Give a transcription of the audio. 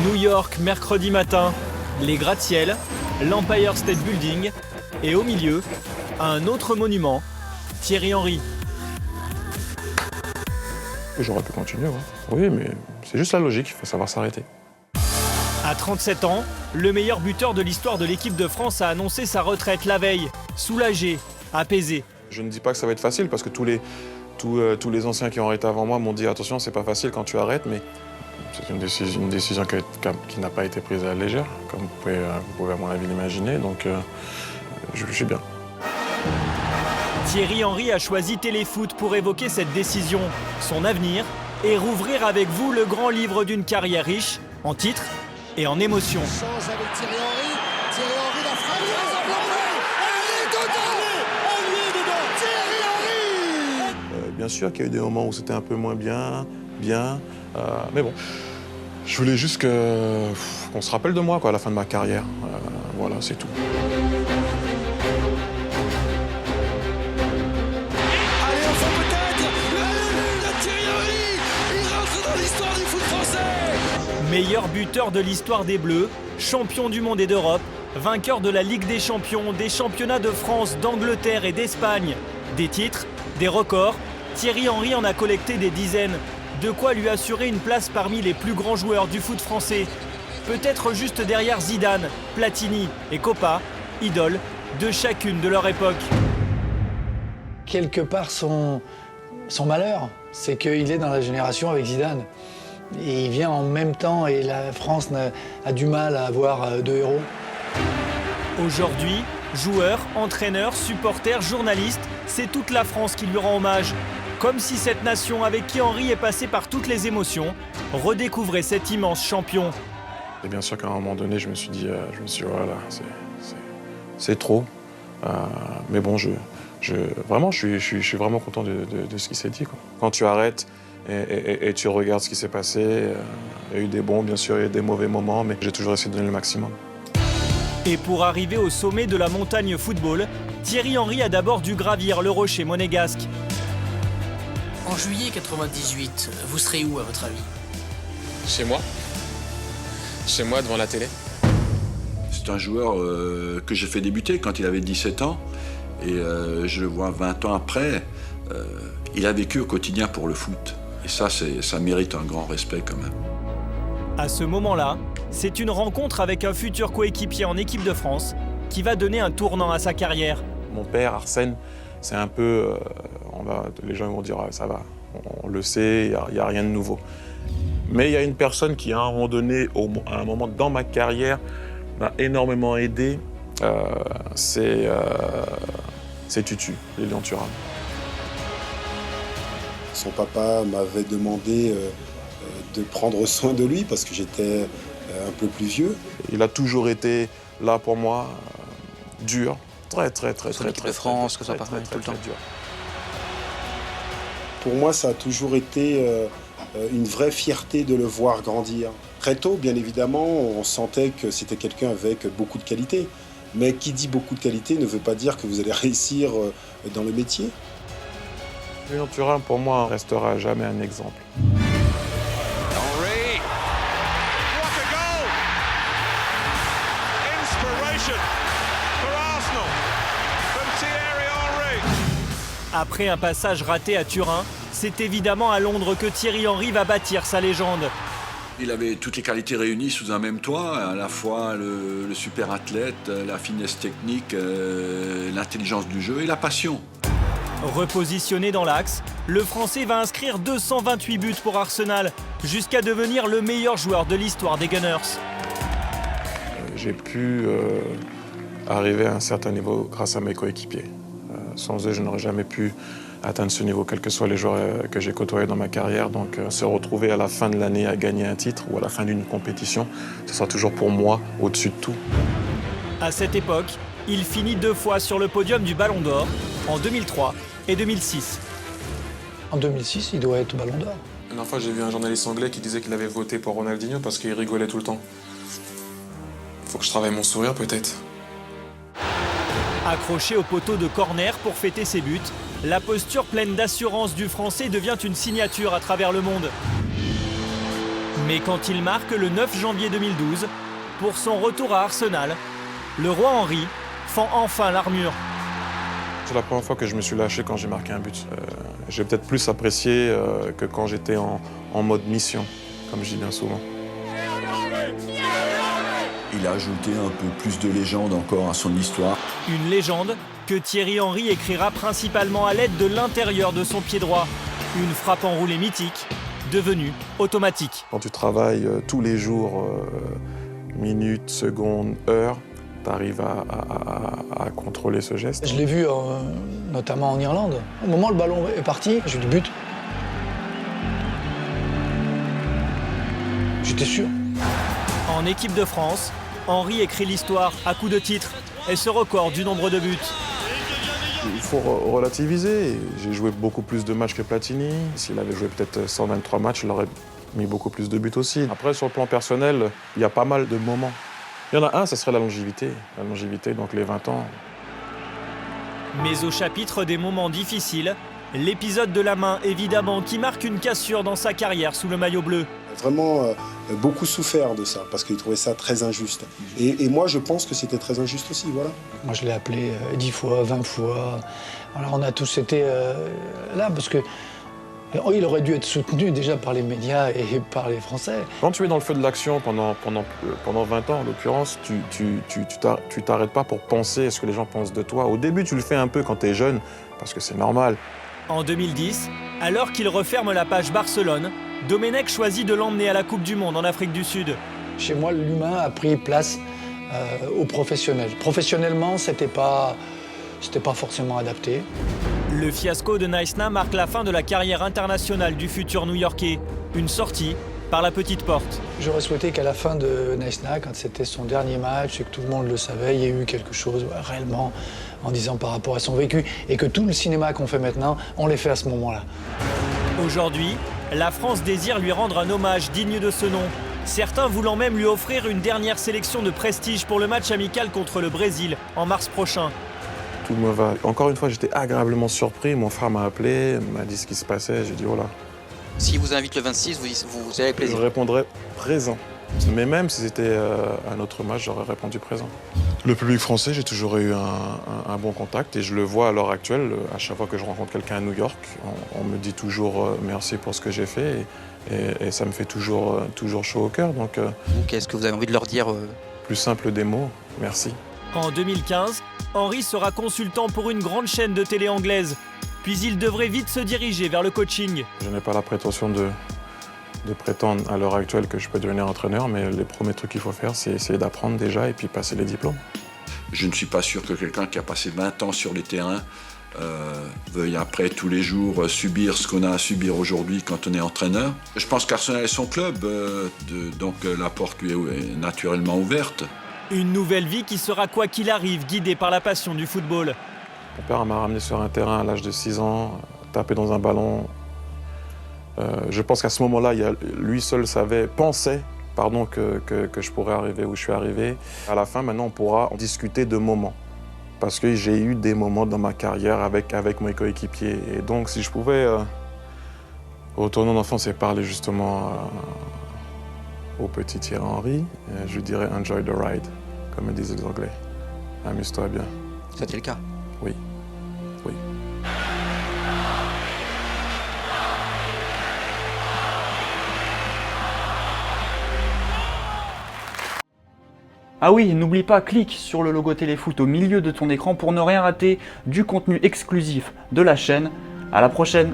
New York, mercredi matin, les gratte-ciel, l'Empire State Building et au milieu, un autre monument, Thierry Henry. J'aurais pu continuer, ouais. Oui, mais c'est juste la logique, il faut savoir s'arrêter. À 37 ans, le meilleur buteur de l'histoire de l'équipe de France a annoncé sa retraite la veille, soulagé, apaisé. Je ne dis pas que ça va être facile parce que tous les anciens qui ont arrêté avant moi m'ont dit attention, c'est pas facile quand tu arrêtes, mais c'est une décision qui n'a pas été prise à la légère, comme vous pouvez à mon avis l'imaginer, donc je suis bien. Thierry Henry a choisi Téléfoot pour évoquer cette décision, son avenir, et rouvrir avec vous le grand livre d'une carrière riche, en titres et en émotions. Change avec Thierry Henry, la frappe, elle est dedans, Thierry Henry. Bien sûr qu'il y a eu des moments où c'était un peu moins bien, mais bon. Je voulais juste qu'on se rappelle de moi à la fin de ma carrière. Voilà, c'est tout. Allez, enfin peut-être le Thierry Henry, il rentre dans l'histoire du foot français. Meilleur buteur de l'histoire des Bleus, champion du monde et d'Europe, vainqueur de la Ligue des Champions, des championnats de France, d'Angleterre et d'Espagne. Des titres, des records, Thierry Henry en a collecté des dizaines. De quoi lui assurer une place parmi les plus grands joueurs du foot français. Peut-être juste derrière Zidane, Platini et Copa, idoles de chacune de leur époque. Quelque part, son malheur, c'est qu'il est dans la génération avec Zidane. Et il vient en même temps et la France a du mal à avoir deux héros. Aujourd'hui, joueurs, entraîneurs, supporters, journalistes, c'est toute la France qui lui rend hommage. Comme si cette nation avec qui Henry est passé par toutes les émotions redécouvrait cet immense champion. Et bien sûr qu'à un moment donné, je me suis dit voilà, c'est trop. Mais bon, je suis vraiment content de ce qui s'est dit, quoi. Quand tu arrêtes et tu regardes ce qui s'est passé, il y a eu des bons, bien sûr, il y a eu des mauvais moments, mais j'ai toujours essayé de donner le maximum. Et pour arriver au sommet de la montagne football, Thierry Henry a d'abord dû gravir le rocher monégasque. En juillet 98, vous serez où à votre avis? Chez moi. Chez moi, devant la télé. C'est un joueur que j'ai fait débuter quand il avait 17 ans. Et je le vois 20 ans après. Il a vécu au quotidien pour le foot. Et ça mérite un grand respect quand même. À ce moment-là, c'est une rencontre avec un futur coéquipier en équipe de France qui va donner un tournant à sa carrière. Mon père, Arsène, c'est un peu... les gens vont dire ça va, on le sait, il n'y a rien de nouveau. Mais il y a une personne qui, à un moment donné, à un moment dans ma carrière, m'a énormément aidé. C'est Tutu, Lilian Thuram. Son papa m'avait demandé de prendre soin de lui parce que j'étais un peu plus vieux. Il a toujours été là pour moi, dur, très de France, que ça passe tout le temps. Dur. Pour moi, ça a toujours été une vraie fierté de le voir grandir. Très tôt, bien évidemment, on sentait que c'était quelqu'un avec beaucoup de qualité. Mais qui dit beaucoup de qualité ne veut pas dire que vous allez réussir dans le métier. Lilian Thuram, pour moi, restera à jamais un exemple. Henry, what a goal! Inspiration for Arsenal from Thierry Henry. Après un passage raté à Turin, c'est évidemment à Londres que Thierry Henry va bâtir sa légende. Il avait toutes les qualités réunies sous un même toit, à la fois le super athlète, la finesse technique, l'intelligence du jeu et la passion. Repositionné dans l'axe, le Français va inscrire 228 buts pour Arsenal, jusqu'à devenir le meilleur joueur de l'histoire des Gunners. J'ai pu arriver à un certain niveau grâce à mes coéquipiers. Sans eux, je n'aurais jamais pu atteindre ce niveau, quels que soient les joueurs que j'ai côtoyés dans ma carrière. Donc se retrouver à la fin de l'année à gagner un titre ou à la fin d'une compétition, ce sera toujours pour moi au-dessus de tout. À cette époque, il finit 2 fois sur le podium du Ballon d'Or, en 2003 et 2006. En 2006, il doit être Ballon d'Or. La dernière fois, j'ai vu un journaliste anglais qui disait qu'il avait voté pour Ronaldinho parce qu'il rigolait tout le temps. Faut que je travaille mon sourire, peut-être. Accroché au poteau de corner pour fêter ses buts, la posture pleine d'assurance du Français devient une signature à travers le monde. Mais quand il marque le 9 janvier 2012, pour son retour à Arsenal, le roi Henry fend enfin l'armure. C'est la première fois que je me suis lâché quand j'ai marqué un but. J'ai peut-être plus apprécié que quand j'étais en mode mission, comme je dis bien souvent. Il a ajouté un peu plus de légende encore à son histoire. Une légende que Thierry Henry écrira principalement à l'aide de l'intérieur de son pied droit. Une frappe enroulée mythique, devenue automatique. Quand tu travailles tous les jours, minutes, secondes, heures, tu arrives à contrôler ce geste. Je l'ai vu notamment en Irlande. Au moment où le ballon est parti, j'ai eu du but. J'étais sûr. En équipe de France, Henry écrit l'histoire à coups de titre et ce record du nombre de buts. Il faut relativiser. J'ai joué beaucoup plus de matchs que Platini. S'il avait joué peut-être 123 matchs, il aurait mis beaucoup plus de buts aussi. Après, sur le plan personnel, il y a pas mal de moments. Il y en a un, ce serait la longévité. La longévité, donc les 20 ans. Mais au chapitre des moments difficiles, l'épisode de la main, évidemment, qui marque une cassure dans sa carrière sous le maillot bleu. Vraiment beaucoup souffert de ça, parce qu'il trouvait ça très injuste. Et moi, je pense que c'était très injuste aussi, voilà. Moi, je l'ai appelé 10 fois, 20 fois. Alors, on a tous été là, parce que il aurait dû être soutenu déjà par les médias et par les Français. Quand tu es dans le feu de l'action pendant 20 ans, en l'occurrence, tu t'arrêtes pas pour penser à ce que les gens pensent de toi. Au début, tu le fais un peu quand tu es jeune, parce que c'est normal. En 2010, alors qu'il referme la page Barcelone, Domenech choisit de l'emmener à la Coupe du Monde en Afrique du Sud. Chez moi, l'humain a pris place au professionnel. Professionnellement, c'était pas forcément adapté. Le fiasco de Naïsna marque la fin de la carrière internationale du futur New-Yorkais. Une sortie par la petite porte. J'aurais souhaité qu'à la fin de Naïsna, quand c'était son dernier match et que tout le monde le savait, il y ait eu quelque chose réellement en disant par rapport à son vécu. Et que tout le cinéma qu'on fait maintenant, on l'ait fait à ce moment-là. Aujourd'hui, la France désire lui rendre un hommage digne de ce nom. Certains voulant même lui offrir une dernière sélection de prestige pour le match amical contre le Brésil en mars prochain. Tout me va. Encore une fois, j'étais agréablement surpris. Mon frère m'a appelé, m'a dit ce qui se passait. J'ai dit, oh là. S'il vous invite le 26, vous allez avec plaisir. Je répondrais présent. Mais même si c'était un autre match, j'aurais répondu présent. Le public français, j'ai toujours eu un bon contact et je le vois à l'heure actuelle. À chaque fois que je rencontre quelqu'un à New York, on me dit toujours merci pour ce que j'ai fait et ça me fait toujours chaud au cœur. Donc, Qu'est-ce que vous avez envie de leur dire Plus simple des mots, merci. En 2015, Henry sera consultant pour une grande chaîne de télé anglaise. Puis il devrait vite se diriger vers le coaching. Je n'ai pas la prétention de prétendre à l'heure actuelle que je peux devenir entraîneur, mais les premiers trucs qu'il faut faire, c'est essayer d'apprendre déjà et puis passer les diplômes. Je ne suis pas sûr que quelqu'un qui a passé 20 ans sur les terrains veuille après tous les jours subir ce qu'on a à subir aujourd'hui quand on est entraîneur. Je pense qu'Arsenal est son club, donc la porte lui est naturellement ouverte. Une nouvelle vie qui sera quoi qu'il arrive, guidée par la passion du football. Mon père m'a ramené sur un terrain à l'âge de 6 ans, tapé dans un ballon. Je pense qu'à ce moment-là, lui seul pensait que je pourrais arriver où je suis arrivé. À la fin, maintenant, on pourra en discuter de moments. Parce que j'ai eu des moments dans ma carrière avec mes coéquipiers. Et donc, si je pouvais retourner en enfance et parler justement au petit Thierry Henry, je dirais « enjoy the ride », comme disent les Anglais. Amuse-toi bien. C'était le cas? Oui. Oui. Ah oui, n'oublie pas, clique sur le logo Téléfoot au milieu de ton écran pour ne rien rater du contenu exclusif de la chaîne. À la prochaine!